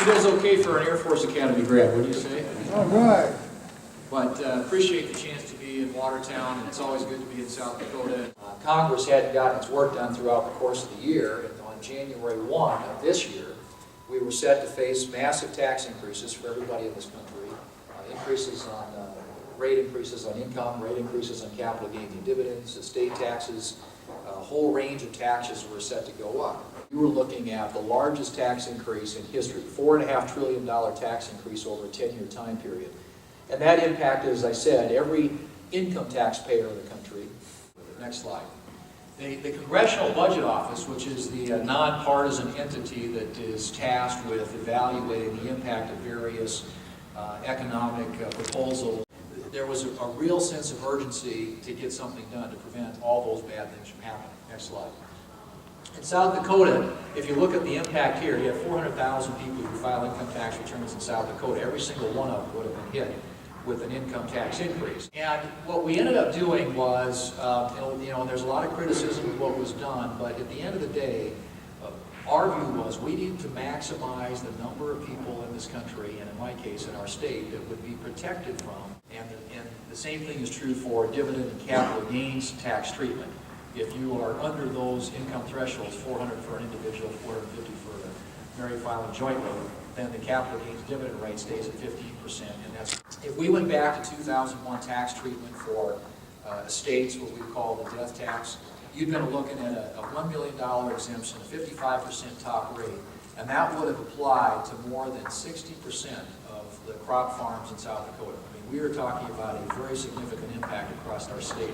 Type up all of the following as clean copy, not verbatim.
He does okay for an Air Force Academy grad, wouldn't you say? All right. But appreciate the chance to be in Watertown, and it's always good to be in South Dakota. Congress hadn't gotten its work done throughout the course of the year, and on January 1 of this year, we were set to face massive tax increases for everybody in this country. Rate increases on income, rate increases on capital gains and dividends, estate taxes, a whole range of taxes were set to go up. We were looking at the largest tax increase in history, $4.5 trillion tax increase over a 10-year time period. And that impacted, as I said, every income taxpayer in the country. Next slide. The Congressional Budget Office, which is the nonpartisan entity that is tasked with evaluating the impact of various economic proposals, there was a real sense of urgency to get something done to prevent all those bad things from happening. Next slide. In South Dakota, if you look at the impact here, you have 400,000 people who file income tax returns in South Dakota. Every single one of them would have been hit with an income tax increase. And what we ended up doing was, there's a lot of criticism of what was done, but at the end of the day, our view was we needed to maximize the number of people in this country, and in my case, in our state, that would be protected from. And the same thing is true for dividend and capital gains tax treatment. If you are under those income thresholds, 400 for an individual, 450 for a married filing jointly, then the capital gains dividend rate stays at 15%. And that's, if we went back to 2001 tax treatment for estates, what we call the death tax, you'd been looking at a $1 million exemption, a 55% top rate, and that would have applied to more than 60% of the crop farms in South Dakota. I mean, we were talking about a very significant impact across our state,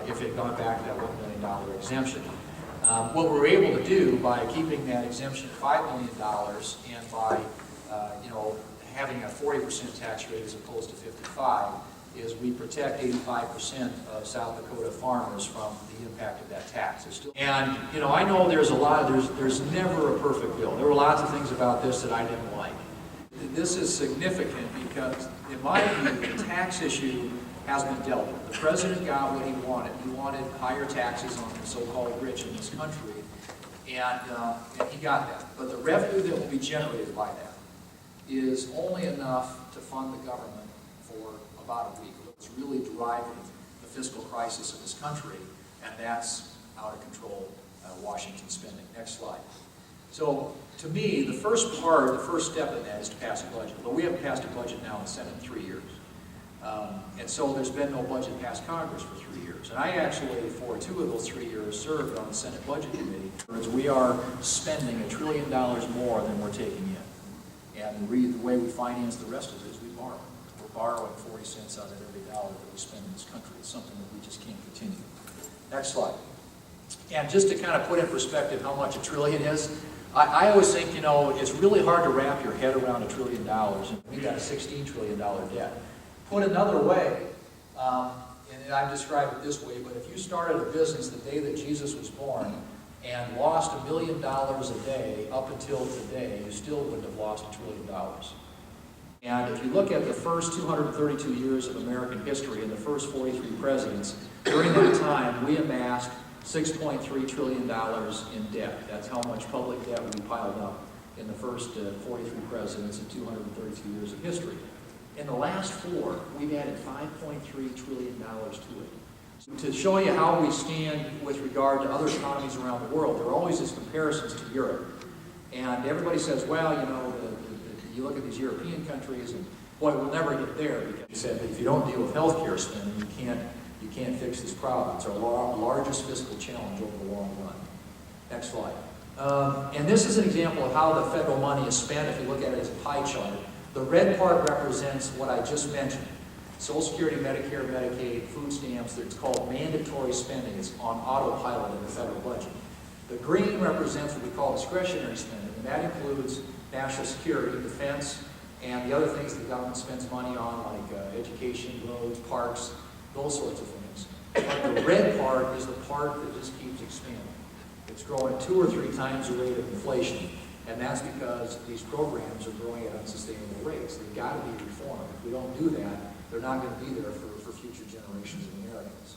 if it had gone back to that $1 million exemption. What we were able to do by keeping that exemption at $5 million and by having a 40% tax rate as opposed to 55%, is we protect 85% of South Dakota farmers from the impact of that tax. And I know there's there's never a perfect bill. There were lots of things about this that I didn't like. This is significant because, in my view, the tax issue has been dealt with. The president got what he wanted. He wanted higher taxes on the so-called rich in this country, and he got that. But the revenue that will be generated by that is only enough to fund the government for about a week. It's really driving the fiscal crisis of this country, and that's out of control Washington spending. Next slide. So, to me, the first step in that is to pass a budget. But we haven't passed a budget now in the Senate in 3 years. And so there's been no budget passed Congress for 3 years. And I actually, for 2 of those 3 years, served on the Senate Budget Committee. We are spending $1 trillion more than we're taking in. And the way we finance the rest of it is we borrow. We're borrowing 40 cents out of every dollar that we spend in this country. It's something that we just can't continue. Next slide. And just to kind of put in perspective how much $1 trillion is, I always think, it's really hard to wrap your head around $1 trillion. And we got a $16 trillion debt. Put another way, and I describe it this way, but if you started a business the day that Jesus was born and lost $1 million a day up until today, you still wouldn't have lost $1 trillion. And if you look at the first 232 years of American history and the first 43 presidents, during that time we amassed $6.3 trillion in debt. That's how much public debt we piled up in the first 43 presidents and 232 years of history. In the last 4, we've added $5.3 trillion to it. So to show you how we stand with regard to other economies around the world, there are always these comparisons to Europe. And everybody says, well, you look at these European countries, and boy, we'll never get there. Because he said that if you don't deal with healthcare spending, you can't fix this problem. It's our largest fiscal challenge over the long run. Next slide. And this is an example of how the federal money is spent if you look at it as a pie chart. The red part represents what I just mentioned. Social Security, Medicare, Medicaid, food stamps, it's called mandatory spending. It's on autopilot in the federal budget. The green represents what we call discretionary spending, and that includes national security, defense, and the other things the government spends money on, like education, roads, parks, those sorts of things. But the red part is the part that just keeps expanding. It's growing at 2 or 3 times the rate of inflation. And that's because these programs are growing at unsustainable rates. They've got to be reformed. If we don't do that, they're not going to be there for future generations of Americans.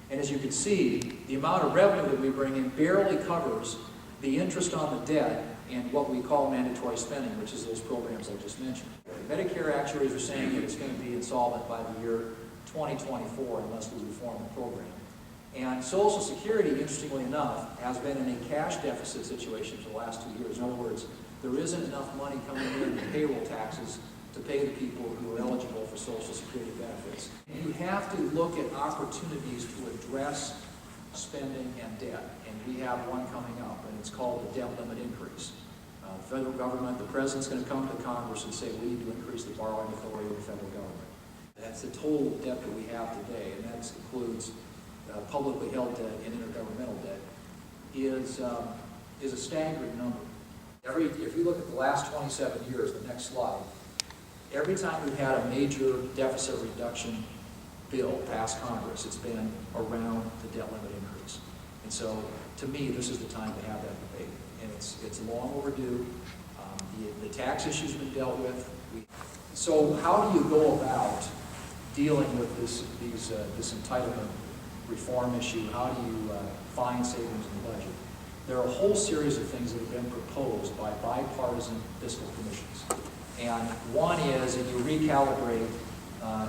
And as you can see, the amount of revenue that we bring in barely covers the interest on the debt and what we call mandatory spending, which is those programs I just mentioned. Medicare actuaries are saying that it's going to be insolvent by the year 2024 unless we reform the program. And Social Security, interestingly enough, has been in a cash deficit situation for the last 2 years. In other words, there isn't enough money coming in payroll taxes to pay the people who are eligible for Social Security benefits. You have to look at opportunities to address spending and debt, and we have one coming up, and it's called the debt limit increase. The federal government, the president's going to come to Congress and say we need to increase the borrowing authority of the federal government. That's the total debt that we have today, and that includes publicly held debt and intergovernmental debt, is a staggering number. If you look at the last 27 years, the next slide, every time we've had a major deficit reduction bill pass Congress, it's been around the debt limit increase. And so, to me, this is the time to have that debate. And it's long overdue. The tax issue's been dealt with. So how do you go about dealing with this entitlement reform issue? How do you find savings in the budget? There are a whole series of things that have been proposed by bipartisan fiscal commissions. And one is that you recalibrate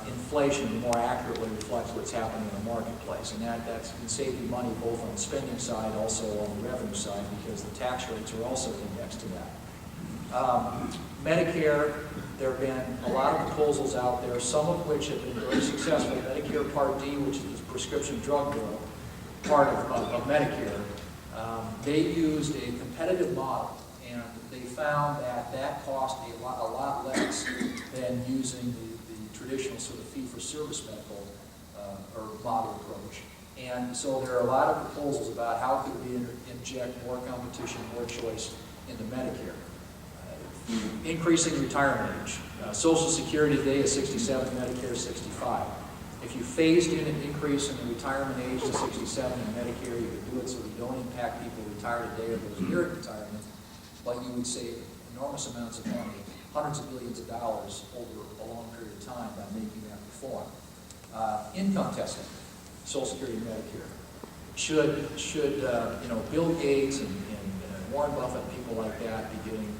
inflation to more accurately reflect what's happening in the marketplace. And that can save you money both on the spending side, also on the revenue side, because the tax rates are also indexed to that. Medicare, there have been a lot of proposals out there, some of which have been very successful. Medicare Part D, which is the prescription drug bill, part of Medicare, they used a competitive model, and they found that cost a lot less than using the traditional sort of fee-for-service medical or model approach. And so there are a lot of proposals about how could we inject more competition, more choice into Medicare. Increasing retirement age. Social Security today is 67, Medicare is 65. If you phased in an increase in the retirement age to 67 in Medicare, you could do it so you don't impact people retired today or those near retirement, but you would save enormous amounts of money, hundreds of billions of dollars over a long period of time by making that reform. Income testing, Social Security and Medicare. Should Bill Gates and Warren Buffett and people like that be getting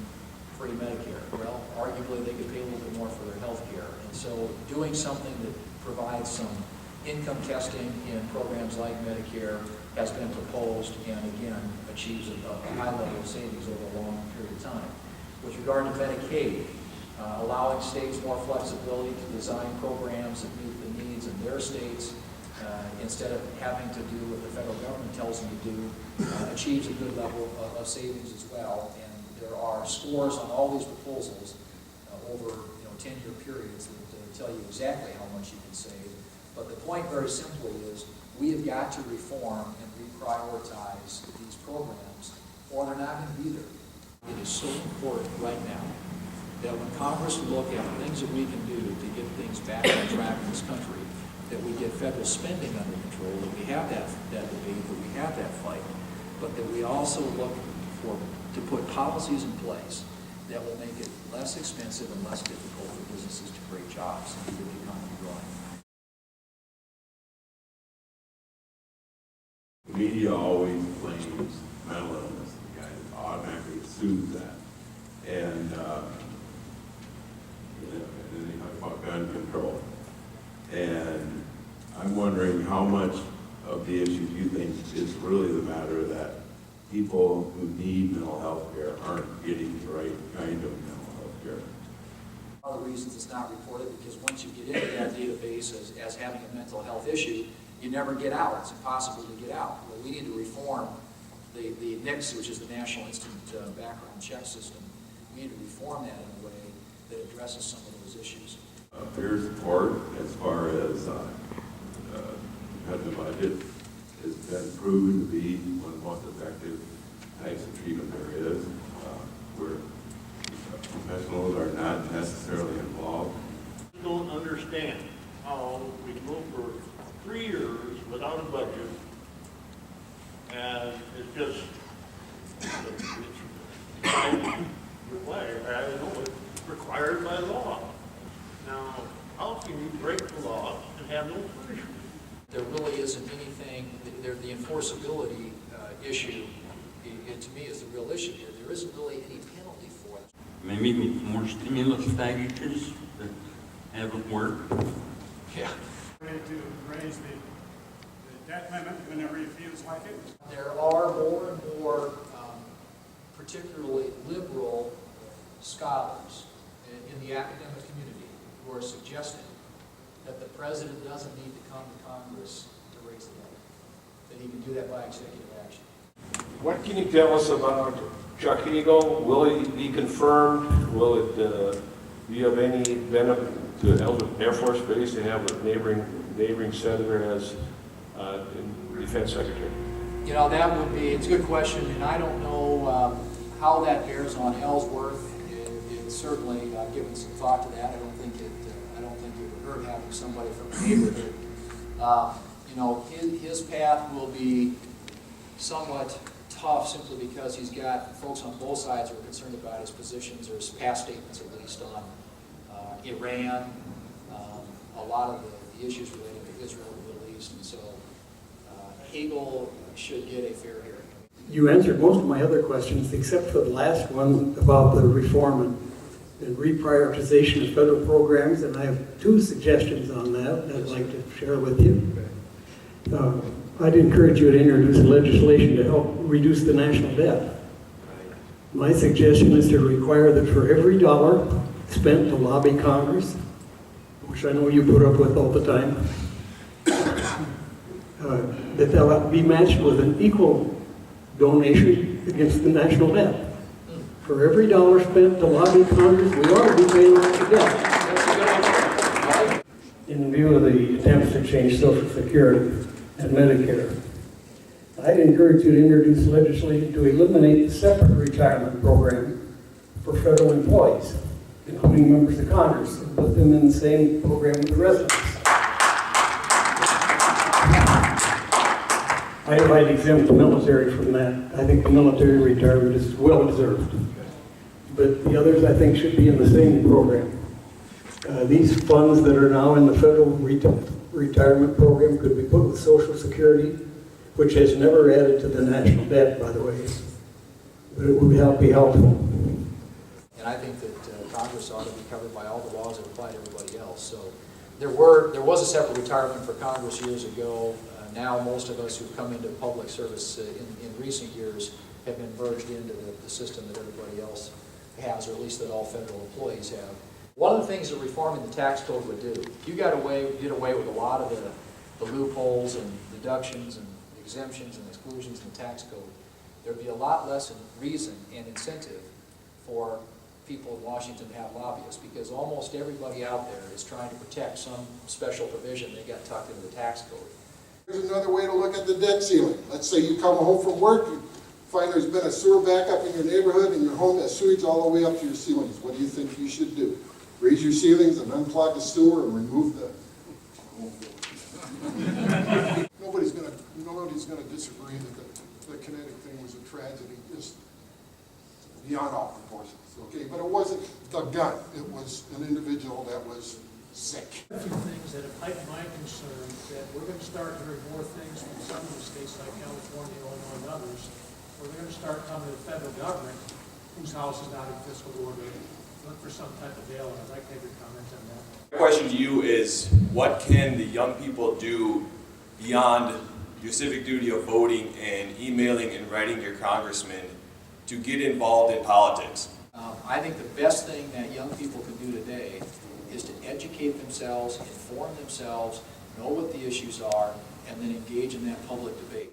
free Medicare? Well, arguably they could pay a little bit more for their health care. And so doing something that provides some income testing in programs like Medicare has been proposed and again achieves a high level of savings over a long period of time. With regard to Medicaid, allowing states more flexibility to design programs that meet the needs of their states instead of having to do what the federal government tells them to do, achieves a good level of savings as well. And there are scores on all these proposals over 10-year periods that tell you exactly how much you can save. But the point very simply is we have got to reform and reprioritize these programs or they're not going to be there. It is so important right now that when Congress look at things that we can do to get things back on track in this country, that we get federal spending under control, that we have that debate, that we have that fight, but that we also look to put policies in place that will make it less expensive and less difficult for businesses to create jobs and keep the economy growing. The media always blames mental illness. The guy automatically assumes that. And then they talk about gun control. And I'm wondering how much of the issues you think is really the matter that people who need mental health care aren't getting the right kind of mental health care. One of the reasons it's not reported because once you get into that database as having a mental health issue, you never get out. It's impossible to get out. Well, we need to reform the NICS, which is the National Instant Background Check System. We need to reform that in a way that addresses some of those issues. Peer support, as far as the budget, has been proven to be one of the most effective types of treatment there is, where professionals are not necessarily involved. I don't understand how we can go for 3 years without a budget, and it's just required by law. Now, how can you break the law and have no punishment? There really isn't anything, the enforceability issue to me, is the real issue here. There isn't really any penalty for it. Maybe more stimulus packages that haven't worked. Yeah. Ready to raise the debt limit whenever he feels like it. There are more and more, particularly liberal scholars in the academic community who are suggesting that the president doesn't need to come to Congress to raise the debt, that he can do that by executive action. What can you tell us about Chuck Eagle? Will he be confirmed? Will it, do you have any benefit to Eldon Air Force Base to have a neighboring senator as defense secretary? You know, that would be, it's a good question, and I don't know how that bears on Ellsworth. It's certainly given some thought to that. I don't think it would hurt having somebody from the neighborhood. You know, his path will be somewhat tough simply because he's got folks on both sides who are concerned about his positions, or his past statements at least, on Iran, a lot of the issues relating to Israel and the Middle East, and so Hagel should get a fair hearing. You answered most of my other questions, except for the last one about the reform and reprioritization of federal programs, and I have two suggestions on that I'd like to share with you. I'd encourage you to introduce legislation to help reduce the national debt. My suggestion is to require that for every dollar spent to lobby Congress, which I know you put up with all the time, that they'll be matched with an equal donation against the national debt. For every dollar spent to lobby Congress, we ought to be paying off the debt. In view of the attempts to change Social Security and Medicare, I'd encourage you to introduce legislation to eliminate the separate retirement program for federal employees, including members of Congress, and put them in the same program with the residents. I'd exempt the military from that. I think the military retirement is well deserved. But the others, I think, should be in the same program. These funds that are now in the federal retirement program could be put with Social Security, which has never added to the national debt, by the way. But it would be helpful. And I think that Congress ought to be covered by all the laws that apply to everybody else. So there was a separate retirement for Congress years ago. Now most of us who've come into public service in recent years have been merged into the system that everybody else has, or at least that all federal employees have. One of the things that reforming the tax code would do, if you did away with a lot of the loopholes and deductions and exemptions and exclusions in the tax code, there'd be a lot less reason and incentive for people in Washington to have lobbyists, because almost everybody out there is trying to protect some special provision they got tucked into the tax code. Here's another way to look at the debt ceiling. Let's say you come home from work, you find there's been a sewer backup in your neighborhood, and your home has sewage all the way up to your ceilings. What do you think you should do? Raise your ceilings and unclog the sewer and remove the... Nobody's going to disagree that the kinetic thing was a tragedy, just beyond all proportions, okay? But it wasn't the gun. It was an individual that was sick. A few things that have heightened my concern, that we're going to start hearing more things from some of the states like California, Illinois, and others, where they're going to start coming to the federal government whose house is not in fiscal order. Look for some type of bailout. I'd like to have your comments on that. My question to you is, what can the young people do beyond your civic duty of voting and emailing and writing your congressman to get involved in politics? I think the best thing that young people can do today is to educate themselves, inform themselves, know what the issues are, and then engage in that public debate.